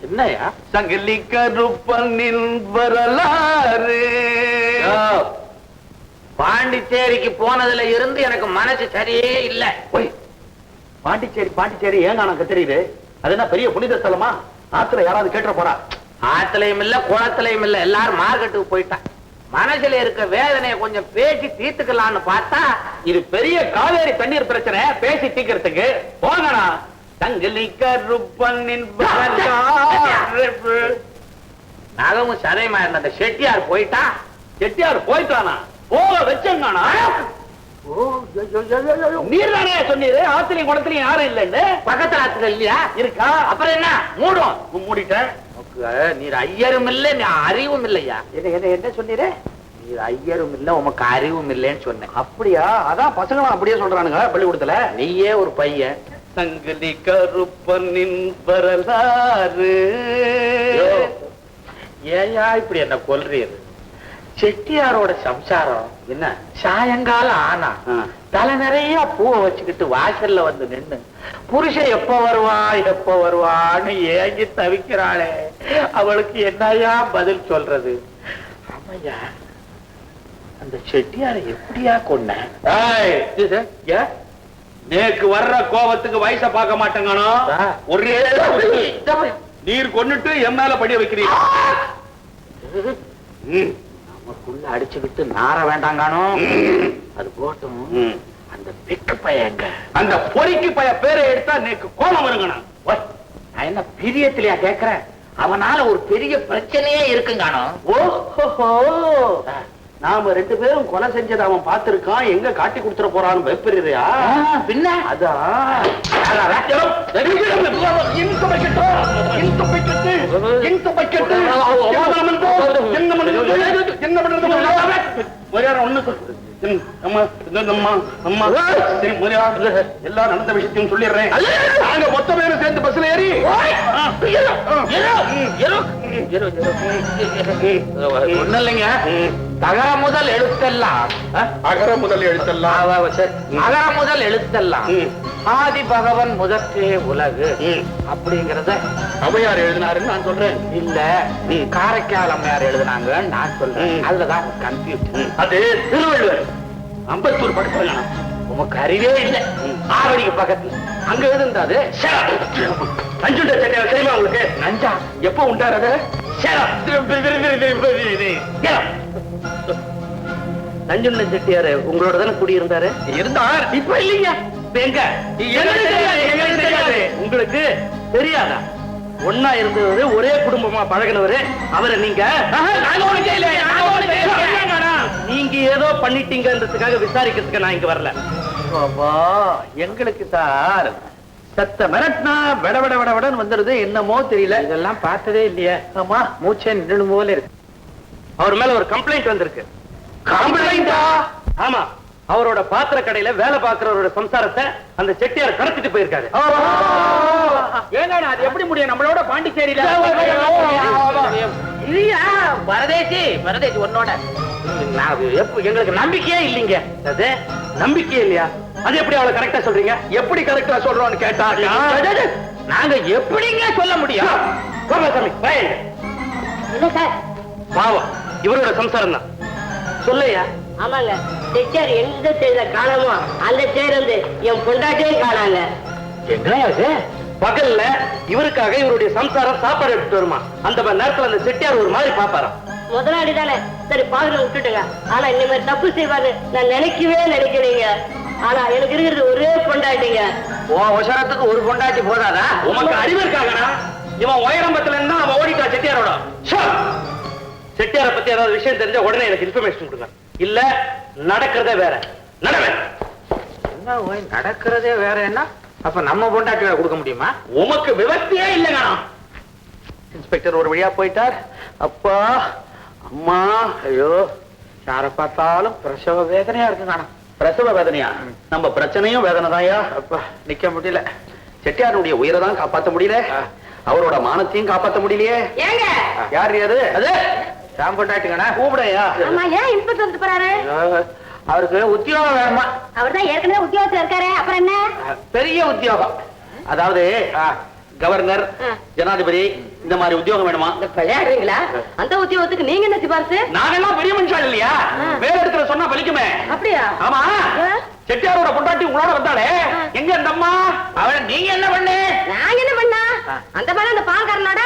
என்னையா சங்கிலி கருப்பனின் வரலாறு. பாண்டிச்சேரிக்கு போனதுல இருந்து எனக்கு மனசு சரியே இல்ல. பாண்டிச்சேரி ஏங்க எனக்கு தெரியுது. அது என்ன பெரிய புனித ஸ்தலமா? ஆத்துல யாராவது கேட்டுற போறா? ஆத்துலயும் இல்ல குளத்திலையும் இல்ல, எல்லாரும் மார்க்கெட்டுக்கு போயிட்டான். மனசுல இருக்க வேதனையை கொஞ்சம் பேசி தீர்த்துக்கலான்னு பார்த்தா இது பெரிய காவேரி தண்ணீர் பிரச்சனை, பேசி தீர்க்கறதுக்கு போங்கண்ணா. சங்கிலி கருப்பனின் நகமும் சதையுமா இருந்த அந்த செட்டியார் போயிட்டா. செட்டியார் போயிட்டானா? போக வச்சங்கானா? நீர் தானே சொன்னீரு ஆத்திலையும் குளத்திலையும் யாரும் இல்லைன்னு. பக்கத்துல ஆத்துல இல்லையா? இருக்கா? அப்புறம் என்ன மூடும்? மூடிட்டேன். நீர் ஐயரும் இல்ல, நீ அறிவும் இல்லையா? என்ன சொன்னீரு? நீர் ஐயரும் இல்ல, உமக்கு அறிவும் இல்லைன்னு சொன்னேன். அப்படியா? அதான் பசங்களும் அப்படியே சொல்றானுங்க பள்ளிக்கூடத்துல. நீயே ஒரு பையன். சங்கிலி கருப்பனின் வரலாறு. ஏயா இப்படி என்ன கொல்றீரு? செட்டியாரோட சம்சாரம் என்ன சாயங்காலம் ஆனா தலை நிறைய பூவை வச்சுக்கிட்டு வாசல்ல வந்து நின்னு புருஷன் எப்ப வருவான்னு ஏங்கி தவிக்கிறாளே, அவளுக்கு என்னையா பதில் சொல்றது? ஆமையா, அந்த செட்டியாரை எப்படியா கொன்ன? நேக்கு வர்ற கோபத்துக்கு வயச பார்க்க மாட்டேங்கண்ணா. ஒரே நீர் கொன்னுட்டு என் மேல படிய வைக்கிறீங்க. நமக்குள்ள அடிச்சுக்கிட்டு நார வேண்டாங்கானோ. அது போட்டும். அந்த பெக்கு பையங்க, அந்த பொறிக்கு பைய பேரை எடுத்தா நேக்கு கோபம் வருங்கண்ணா. நான் என்ன பிரியத்திலையா கேக்குறேன்? அவனால ஒரு பெரிய பிரச்சனையே இருக்குங்கானோ. ஓஹோ, நாம ரெண்டு பேரும் கொலை செஞ்சதை அவன் பார்த்திருக்கான். எங்க காட்டி கொடுத்துட போறான்னு பயப்படுறியா? பின்ன அதான் எல்லா நடந்த விஷயத்தையும் சொல்லிடுறேன். நாங்க மொத்த பேரும் சேர்ந்து பஸ்ல ஏறி ஒண்ணு இல்லைங்க. தகர முதல் எழுத்தெல்லாம் அகர முதல் எழுத்தெல்லாம் அகர முதல் எழுத்தெல்லாம் ஆதி பகவன் முதற்றே உலகு அப்படிங்கறத அவையார் எழுதினாருன்னு நான் சொல்றேன். இல்ல, காரைக்கால் அம்மையார் எழுதினாங்க நான் சொல்றேன். அதுலதான் கன்ஃபியூஷன். அது திருவள்ளுவர் அம்பத்தூர் பக்கத்துல. உமக்கு அறிவே இல்லை. ஆவடிக்கு பக்கத்துல அங்க எழுதுந்தாது. நஞ்சுண்ட செட்டியார் தெரியுமா உங்களுக்கு? நஞ்சா எப்ப உண்டாரு? நஞ்சுண்ட செட்டியாரு உங்களோட தானே குடியிருந்தாரு? இருந்தார், இப்ப இல்லைங்க. எங்க தெரியாது. உங்களுக்கு தெரியாதா? ஒன்னா இருந்தவரு, ஒரே குடும்பமா பழகினவரு அவரை நீங்க நீங்க ஏதோ பண்ணிட்டீங்கன்றதுக்காக விசாரிக்கிறதுக்கு நான் இங்க வரல. எங்களுக்கு சார் சத்த மிரட்டினா விட விட விட விடன்னு வந்துருது. என்னமோ தெரியல. இதெல்லாம் பார்த்ததே இல்லையே. ஆமா, மூச்சை நின்று போல இருக்கு. அவர் மேல ஒரு கம்ப்ளைண்ட் வந்திருக்கு. கம்ப்ளைண்டா? ஆமா, அவரோட பாத்திர கடையில வேலை பார்க்கிறவரோட சம்சாரத்தை அந்த செட்டியார் கடத்திட்டு போயிருக்காரு. ஏங்க அது எப்படி முடியும்? நம்மளோட பாண்டிச்சேரியில இல்லையா? பரதேசி ஒன்னோட எங்களுக்கு நம்பிக்கையே இல்லைங்க. அது நம்பிக்கையே இல்லையா? அது எப்படி அவளை கரெக்டா சொல்றீங்க? எப்படி கரெக்டா சொல்றோம்னு கேட்டா நாங்க எப்படிங்க சொல்ல முடியும்? பாவம், இவரோட சம்சாரம் தான். சொல்லையா? ஆமாங்க, செட்டியார் எந்த செய்த காணமோ அந்த செய்து என் பொண்டாட்டியும் காணாங்க. எங்க பகல்ல இவருக்காக இவருடைய சம்சாரம் சாப்பாடு எடுத்துட்டு வருமா? அந்த நேரத்துல அந்த செட்டியார் ஒரு மாதிரி பாப்பாராம். முதலாளி தானே, சரி பாதுல விட்டுட்டுங்க. ஆனா இந்த மாதிரி தப்பு செய்வாரு நான் நினைக்கிறீங்க. ஆனா எனக்கு இருக்கிறது ஒரே பொண்டாட்டிங்க. அவசரத்துக்கு ஒரு பொண்டாட்டி போதாதா? உனக்கு அறிவு இருக்காங்கடா. இவன் உயரம்பத்துல இருந்தா அவன் ஓடிட்டா செட்டியாரோட. செட்டியார பத்தி ஏதாவது விஷயம் தெரிஞ்சா உடனே எனக்கு இன்ஃபர்மேஷன் கொடுங்க. இல்ல நடக்கிறதே வேற. நடக்கிறதே வேற என்ன? அப்ப நம்ம பொண்டாட்டி கொடுக்க முடியுமா? உமக்கு விவசாயே இல்லைங்க. இன்ஸ்பெக்டர் ஒரு வழியா போயிட்டார். அப்பா அம்மா, ஐயோ, யார பார்த்தாலும் பிரசவ வேதனையா இருக்குங்க. பிரசவ வேதனையா? நம்ம பிரச்சனையும் வேதனை தான்யா. அப்ப நிக்க முடியல. செட்டியாருடைய உயிரை தான் காப்பாற்ற முடியல, அவரோட மானத்தையும் காப்பாற்ற முடியலையே. ஏங்க யார் அது? சாம் பொண்டாட்டிங்கண்ணா. கூப்பிடையா? ஆமா, ஏன் இன்ஸ்பெக்டர் வந்து போறாரு? அவருக்கு உத்தியோகம் வேணுமா? அவர் தான் ஏற்கனவே உத்தியோகத்துல இருக்காரு. அப்புறம் என்ன? பெரிய உத்தியோகம். அதாவது கவர்னர், ஜனாதிபதி இந்த மாதிரி உத்தியோகம் வேணுமா? விளையாடுறீங்களா? அந்த உத்தியோகத்துக்கு நீங்க என்ன சிபாரிசு? நாங்கெல்லாம் பெரிய மனுஷாள் இல்லையா? வேற இடத்துல சொன்னா பலிக்குமே. அப்படியா? ஆமா. செட்டியாரோட பொண்டாட்டி உங்களோட வந்தாலே, எங்க அந்த அம்மா? அவளை நீங்க என்ன பண்ணு? நான் என்ன பண்ணா? அந்த மாதிரி அந்த பால்காரனோட.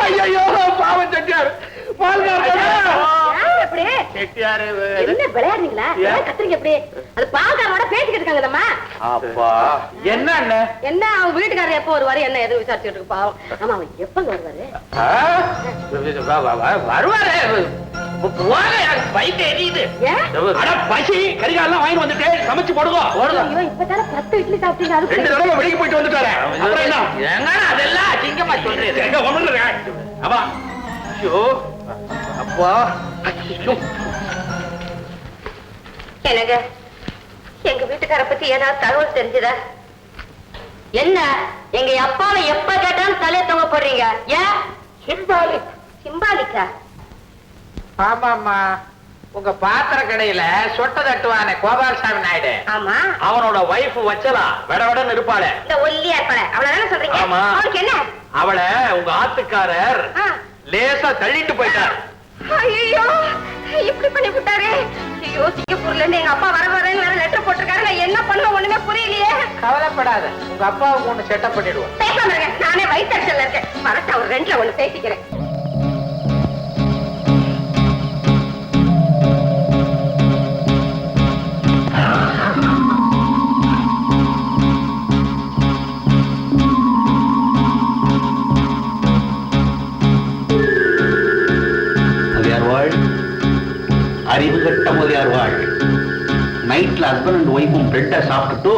ஐயோ பாவம் செட்டியார், எப்படி செட்டியாரு என்ன விளையாடுறீங்களா? ஏன் கத்துறீங்க எப்படி? அது பால்காரனோட பேசிக்கிட்டு இருக்காங்க நம்ம. அப்பா என்ன அண்ணே? என்ன அவன் வீட்டுக்காரர் எப்போ வருவாரு என்ன எதுவும் விசாரிச்சுட்டு இருக்கு பாவம். ஆமா அவன் எப்பங்க வருவாரு? வருவாரு. பைக் எரியுது. பசி கரிகாலாம் வாங்கி வந்துட்டு சமைச்சு போடுங்க. ஐயோ இப்பதானே 10 இட்லி சாப்பிட்டீங்க. 2 தடவை வெளியே போயிட்டு வந்துட்டாரு. அப்புறம் என்ன? ஏங்க அதெல்லாம் அசிங்கமா சொல்றீங்க. எங்க ஒண்ணுங்க. அப்பா ஐயோ அப்பா என்னங்க எங்க வீட்டுக்கார பத்தி ஏதாவது தகவல் தெரிஞ்சுதா? என்ன எங்க அப்பாவை எப்ப கேட்டாலும் தலையை தொங்க போடுறீங்க? ஏன் சிம்பாலிக். சிம்பாலிக்கா? ஆமாமா, உங்க பாத்திர கடையில சொட்ட தட்டுவானே கோபாலசாமி நாயுடு. ஆமா. அவனோட வைஃப் வச்சலாம் வெடவெடன்னு இருப்பாளே, இந்த ஒல்லியா இருப்பாளே அவளதானே சொல்றீங்க? ஆமா. அவளுக்கு என்ன? அவளை உங்க ஆத்துக்காரர் லேசா தள்ளிட்டு போயிட்டார். ஐயோ இப்படி பண்ணி விட்டாரே. ஐயோ சிங்கப்பூர்ல இருந்து எங்க அப்பா வரேன்னு லெட்டர் போட்டிருக்காரு. நான் என்ன பண்ண ஒண்ணுமே புரியலையே. கவலைப்படாத, உங்க அப்பாவுக்கு ஒண்ணு செட்டப் பண்ணிடுவோம். பேசாம இருங்க, நானே வயிற்றுல இருக்கேன். வரட்ட ஒரு 2ல ஒண்ணு பேசிக்கிறேன். அறிவு கட்ட முதலியார் வாழ். நைட்ல ஹஸ்பண்ட் அண்ட் ஒய்ஃபும் பிரெட்டை சாப்பிட்டுட்டு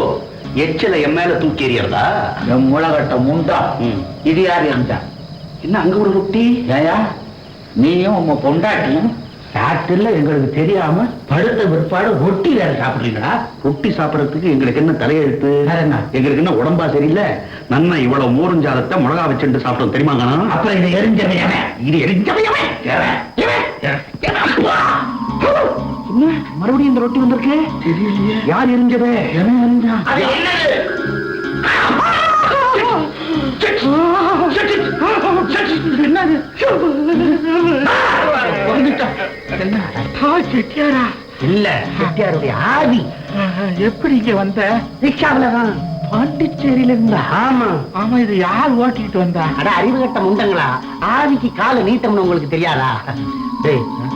எச்சில என் மேல தூக்கி எறியறதா? என் முளகட்ட முண்டா. இது யார் இருந்தா? என்ன அங்க ஒரு ரொட்டி? ஏயா நீயும் உங்க பொண்டாட்டியும் சாப்பிட்டுல எங்களுக்கு தெரியாம படுத்த பிற்பாடு ரொட்டி வேற சாப்பிடுறீங்களா? ரொட்டி சாப்பிடறதுக்கு எங்களுக்கு என்ன தலையெழுத்து? வேற என்ன? எங்களுக்கு என்ன உடம்பா சரியில்லை? நன்னா இவ்வளவு மோரஞ்சாதத்தை மிளகா வச்சுட்டு சாப்பிட்டோம் தெரியுமாங்க. அப்புறம் இதை எரிஞ்சவையான இது எரிஞ்சவையவன் என்ன மறுபடியும் இந்த ரொட்டி வந்திருக்கு? தெரியலையே. யார் எரிஞ்சது? எவன் எரிஞ்சா? அது என்னது? என்னது? செட்டியாரா? இல்ல, செட்டியாருடைய ஆவி. எப்படி இங்க வந்த? ரிக்ஷாவிலதான். பாண்டிச்சேரியில இருந்தா? ஆமா ஆமா. இது யார் ஓட்டிட்டு வந்தா? அட அறிவு கட்ட முண்டங்களா, ஆவிக்கு கால நீட்டம்னு உங்களுக்கு தெரியாதா? டேய்